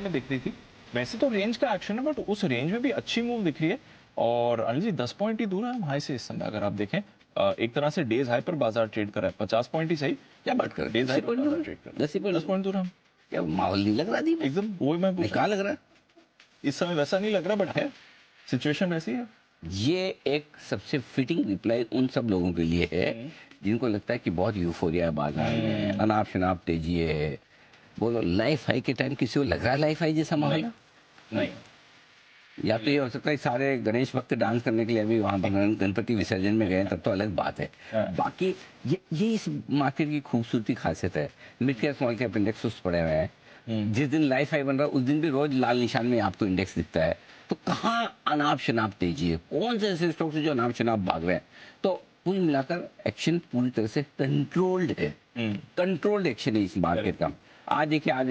में दिख रही थी। वैसे तो रेंज का एक्शन है, बट उस रेंज में भी अच्छी मूव दिख रही है। और अनिल जी 10 पॉइंट ही दूर है हम हाई से इस समय, अगर आप देखें एक तरह से डेज हाई पर बाजार ट्रेड कर रहा है। 50 पॉइंट ही सही, क्या बात कर रहे डेज हाई पर हैं? बाजार ट्रेड कर रहा है। 10 पॉइंट दूर है हम। क्या माहौल नहीं लग रहा थी? एकदम वही मैं पूछ रहा कहाँ लग रहा है? हूं। इस समय वैसा नहीं लग रहा, बट है सिचुएशन वैसी है। ये एक सबसे फिटिंग रिप्लाई उन सब लोगों के लिए है जिनको लगता है कि बहुत यूफोरिया है बाजार में, अनाप शनाप तेजी है। बोलो लाइफ हाई के टाइम किसी को लग रहा है लाइफ हाई जैसा माहौल है? नहीं। या तो ये हो सकता है सारे गणेश भक्त डांस करने के लिए अभी वहां पर गणपति विसर्जन में गए, तब तो अलग बात है। बाकी ये इस मार्केट की खूबसूरती खासियत है। Mid cap small cap index सुस्त पड़े हुए हैं। जिस दिन लाइफ हाई बन रहा है उस दिन भी रोज लाल निशान में आपको इंडेक्स दिखता है। तो कहाँ अनाप शनाप तेजी है? कौन से ऐसे स्टॉक्स है जो अनाप शनाप भाग रहे हैं? तो कुल मिलाकर एक्शन पूरी तरह से कंट्रोल्ड है। कंट्रोल्ड एक्शन है इस मार्केट का। आज देखिए, आज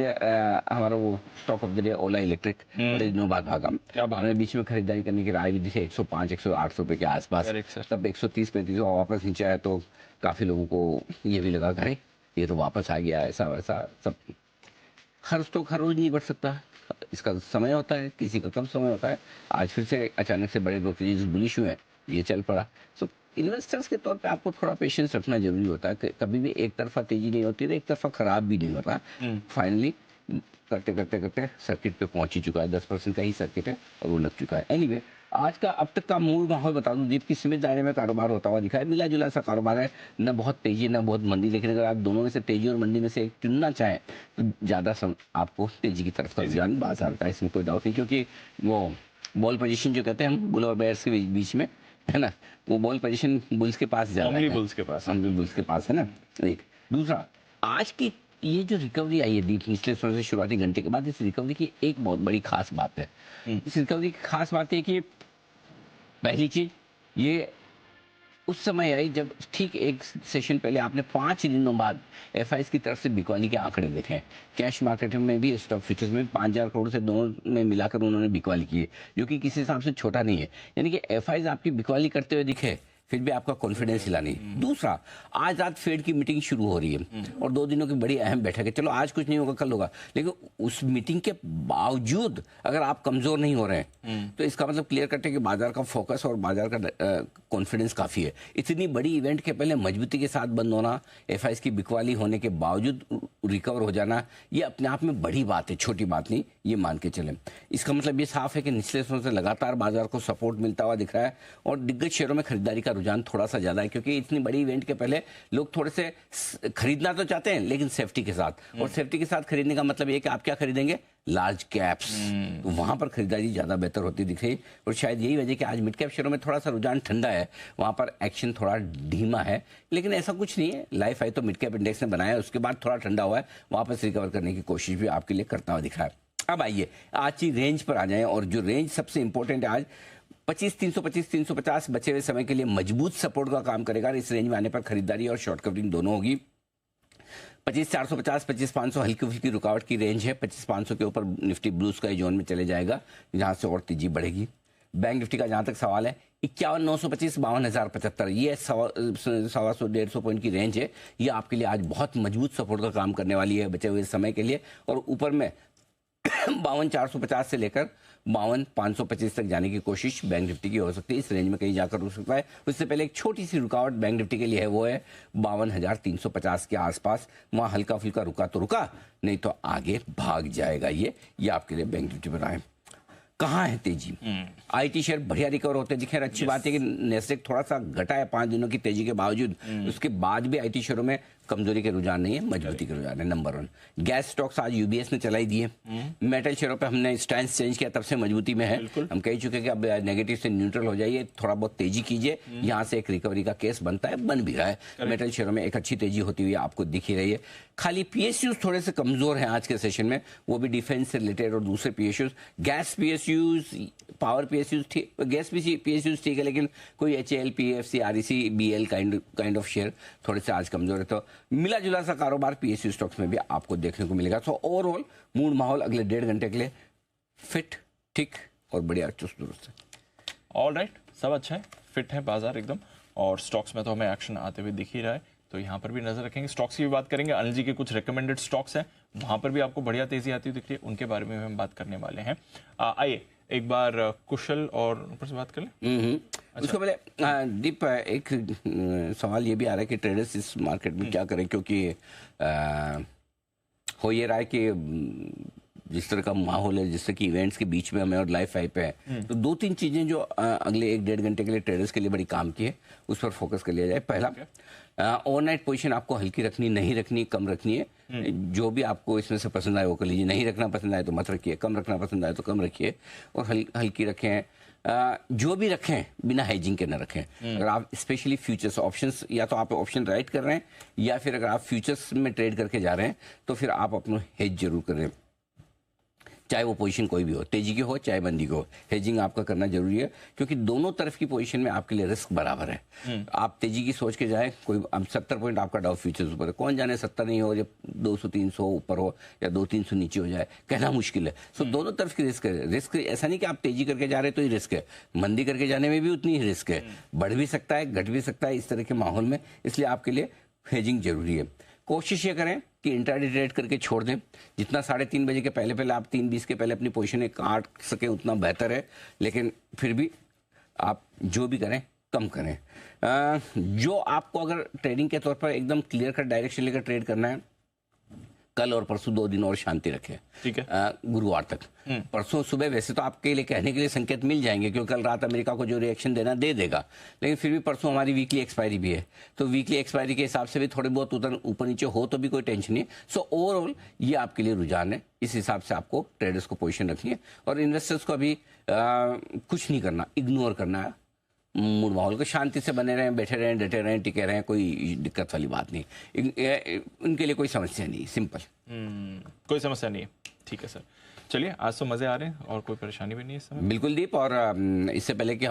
हमारा वो stock of the day Ola electric बड़े दिनों बाद भागा। क्या बात हमने बीच में खरीदारी करने की राय भी दी थी 105 108 रुपए के आसपास। तब 130 35 वापस नीचे आया तो काफी लोगों को ये भी लगा अरे ये तो वापस आ गया, ऐसा वैसा सब। हर स्टॉक हर रोज नहीं बढ़ सकता, इसका समय होता है, किसी का कम समय होता है। आज फिर से अचानक से बड़े ब्रोकरेज बुलिश हुए, ये चल पड़ा। सो इन्वेस्टर्स के तौर पे आपको थोड़ा पेशेंस रखना जरूरी होता है कि कभी भी एक तरफा तेजी नहीं होती है, एक तरफा खराब भी नहीं होता। फाइनली करते करते करते सर्किट पे पहुंच ही चुका है, 10% का ही सर्किट है और वो लग चुका है। एनीवे, आज का अब तक का मूड माहौल बता दूं, दीप की सीमित दायरे में कारोबार होता हुआ दिखा है। मिला जुला सा कारोबार है, न बहुत तेजी न बहुत मंदी। लेकिन अगर आप दोनों में से तेजी और मंदी में से एक चुनना चाहें तो ज्यादा आपको तेजी की तरफ का रुझान बाजार का, इसमें कोई डाउट नहीं। क्योंकि वो बॉल पोजीशन जो कहते हैं हम बुल और बेयर्स के बीच में, है ना, वो बॉल पोजीशन बुल्स के पास ज्यादा है। बुल्स के पास बुल्स के पास है ना। एक दूसरा, आज की ये जो रिकवरी आई है दीप पिछले समय से शुरुआती घंटे के बाद, इस रिकवरी की एक बहुत बड़ी खास बात है। इस रिकवरी की खास बात है कि पहली चीज ये उस समय आई जब ठीक एक सेशन पहले आपने 5 दिनों बाद एफआईएस की तरफ से बिकवाली के आंकड़े देखे। कैश मार्केट में भी स्टॉक फ्यूचर्स में 5,000 करोड़ से दोनों में मिलाकर उन्होंने बिकवाली की है, जो कि किसी हिसाब से छोटा नहीं है। यानी कि एफआईएस आपकी बिकवाली करते हुए दिखे, फिर भी आपका कॉन्फिडेंस हिला नहीं। दूसरा, आज रात फेड की मीटिंग शुरू हो रही है और 2 दिनों की बड़ी अहम बैठक है। चलो आज कुछ नहीं होगा, कल होगा, लेकिन उस मीटिंग के बावजूद अगर आप कमजोर नहीं हो रहे हैं तो इसका मतलब क्लियर कट है कि बाजार का फोकस और बाजार का कॉन्फिडेंस काफी है। इतनी बड़ी इवेंट के पहले मजबूती के साथ बंद होना, एफआईएस की बिकवाली होने के बावजूद रिकवर हो जाना, ये अपने आप में बड़ी बात है, छोटी बात नहीं, ये मान के चले। इसका मतलब ये साफ है कि निचले स्तरों से लगातार बाजार को सपोर्ट मिलता हुआ दिख रहा है और दिग्गज शेयरों में खरीदारी का रुझान थोड़ा सा ज्यादा है। क्योंकि इतनी बड़ी इवेंट के पहले लोग थोड़े से खरीदना तो चाहते हैं लेकिन सेफ्टी के साथ, और सेफ्टी के साथ खरीदने का मतलब ये कि आप क्या खरीदेंगे, लार्ज कैप्स। तो वहां पर खरीदारी ज्यादा बेहतर होती दिख रही, और शायद यही वजह कि आज मिड कैप शेयरों में थोड़ा सा रुझान ठंडा है, वहां पर एक्शन थोड़ा धीमा है। लेकिन ऐसा कुछ नहीं है, लाइफ हाई तो मिड कैप इंडेक्स ने बनाया, उसके बाद थोड़ा ठंडा हुआ है, वापस रिकवर करने की कोशिश भी आपके लिए करता हुआ दिख रहा है। अब आइए आज की रेंज पर आ जाएं, और जो रेंज सबसे इंपॉर्टेंट है आज 25,325 350 बचे हुए समय के लिए मजबूत सपोर्ट का काम करेगा। इस रेंज में आने पर खरीदारी और शॉर्ट कवरिंग दोनों होगी। 25,450 25,500 हल्की फुल्की रुकावट की रेंज है। 25,500 के ऊपर निफ्टी ब्लू स्काई जोन में चले जाएगा, जहां से और तेजी बढ़ेगी। बैंक निफ्टी का जहां तक सवाल है 51,925 52,075, ये 125 150 पॉइंट की रेंज है। ये आपके लिए आज बहुत मजबूत सपोर्ट का काम करने वाली है बचे हुए समय के लिए। और ऊपर में 52,450 से लेकर 52,525 तक जाने की कोशिश बैंक निफ्टी की हो सकती है। इस रेंज में कहीं जाकर रुक सकता है। उससे पहले एक छोटी सी रुकावट बैंक निफ्टी के लिए है, वो है 52,350 के आसपास। वहां हल्का फुल्का रुका तो रुका, नहीं तो आगे भाग जाएगा। ये आपके लिए बैंक निफ्टी बनाए। कहाँ है तेजी? आईटी शेयर बढ़िया रिकवर होते दिखे। अच्छी बात है कि नेस्डेक थोड़ा सा घटा है 5 दिनों की तेजी के बावजूद। उसके बाद भी आईटी शेयरों में कमजोरी के रुझान नहीं है, मजबूती के रुझान है। नंबर 1 गैस स्टॉक्स आज यूबीएस ने चलाई दिए। मेटल शेयरों पे हमने स्टैंस चेंज किया, तब से मजबूती में है। हम कह चुके कि अब नेगेटिव से न्यूट्रल हो जाइए, थोड़ा बहुत तेजी कीजिए, यहाँ से एक रिकवरी का केस बनता है, बन भी रहा है। मेटल शेयरों में एक अच्छी तेजी होती हुई आपको दिख ही रही है। खाली पीएसयूज थोड़े से कमजोर हैं आज के सेशन में, वो भी डिफेंस से रिलेटेड और दूसरे PSUs. Gas PSUs, power PSUs ठीक, गैस पीएसयूज ठीक है, लेकिन कोई HAL, PFC, REC, BL kind of share थोड़े से आज कमजोर है। तो मिला जुला सा कारोबार पीएसयू स्टॉक्स में भी आपको देखने को मिलेगा। तो ओवरऑल मूड माहौल अगले 1.5 घंटे के लिए फिट, ठीक और बढ़िया चुस्त दुरुस्त है। ऑल राइट, सब अच्छा है, फिट है बाजार एकदम, और स्टॉक्स में तो हमें एक्शन आते हुए दिख ही रहा है। तो यहाँ पर भी नजर रखेंगे। स्टॉक्स की भी बात करेंगे, अनिल जी के कुछ रिकमेंडेड स्टॉक्स हैं, वहां पर भी आपको बढ़िया तेजी आती हुई दिख रही है, उनके बारे में हम बात करने वाले हैं। आइए एक बार कुशल और ऊपर से बात कर लें। उसको पहले दीप एक सवाल ये भी आ रहा है कि ट्रेडर्स इस मार्केट में क्या करें, क्योंकि हो ये रहा है कि जिस तरह का माहौल है, जिस तरह की इवेंट्स के बीच में हमें और लाइफ हाई पे है, तो दो तीन चीजें जो अगले 1-1.5 घंटे के लिए ट्रेडर्स के लिए बड़ी काम की है, उस पर फोकस कर लिया जाए। पहला, ओवरनाइट पोजीशन आपको हल्की रखनी, नहीं रखनी, कम रखनी है। जो भी आपको इसमें से पसंद आए वो कर लीजिए, नहीं रखना पसंद आए तो मत रखिए, कम रखना पसंद आए तो कम रखिए, और हल्की रखें। जो भी रखें बिना हेजिंग के न रखें। अगर आप स्पेशली फ्यूचर्स ऑप्शंस, या तो आप ऑप्शन राइट कर रहे हैं, या फिर अगर आप फ्यूचर्स में ट्रेड करके जा रहे हैं, तो फिर आप अपना हेज जरूर करें, चाहे वो पोजीशन कोई भी हो, तेजी की हो चाहे मंदी की हो। हेजिंग आपका करना जरूरी है, क्योंकि दोनों तरफ की पोजीशन में आपके लिए रिस्क बराबर है। आप तेजी की सोच के जाए, कोई 70 पॉइंट आपका डाउ फ्यूचर्स ऊपर है, कौन जाने 70 नहीं हो, जब 200-300 ऊपर हो या 200-300 नीचे हो जाए, कहना मुश्किल है। सो दोनों तरफ की रिस्क है। रिस्क ऐसा नहीं कि आप तेजी करके जा रहे तो ही रिस्क है, मंदी करके जाने में भी उतनी ही रिस्क है, बढ़ भी सकता है, घट भी सकता है इस तरह के माहौल में। इसलिए आपके लिए हेजिंग जरूरी है। कोशिश ये करें कि इंट्राडे ट्रेड करके छोड़ दें। जितना 3:30 बजे के पहले आप 3:20 के पहले अपनी पोजीशन काट सके उतना बेहतर है, लेकिन फिर भी आप जो भी करें कम करें। जो आपको अगर ट्रेडिंग के तौर पर एकदम क्लियर कट डायरेक्शन लेकर ट्रेड करना है, कल और परसों 2 दिन और शांति रखें, ठीक है, गुरुवार तक। परसों सुबह वैसे तो आपके लिए कहने के लिए संकेत मिल जाएंगे, क्योंकि कल रात अमेरिका को जो रिएक्शन देना दे देगा, लेकिन फिर भी परसों हमारी वीकली एक्सपायरी भी है, तो वीकली एक्सपायरी के हिसाब से भी थोड़े बहुत ऊपर नीचे हो तो भी कोई टेंशन नहीं। सो ओवरऑल ये आपके लिए रुझान है, इस हिसाब से आपको ट्रेडर्स को पोजीशन रखनी है, और इन्वेस्टर्स को अभी कुछ नहीं करना, इग्नोर करना है। मूड माहौल को शांति से बने रहें, बैठे रहें, डटे रहें, टिके रहें, कोई दिक्कत वाली बात नहीं, उनके लिए कोई समस्या नहीं, सिंपल। कोई समस्या नहीं है, ठीक है सर। चलिए, आज तो मजे आ रहे हैं और कोई परेशानी भी नहीं है इस समय। बिल्कुल दीप, और इससे पहले कि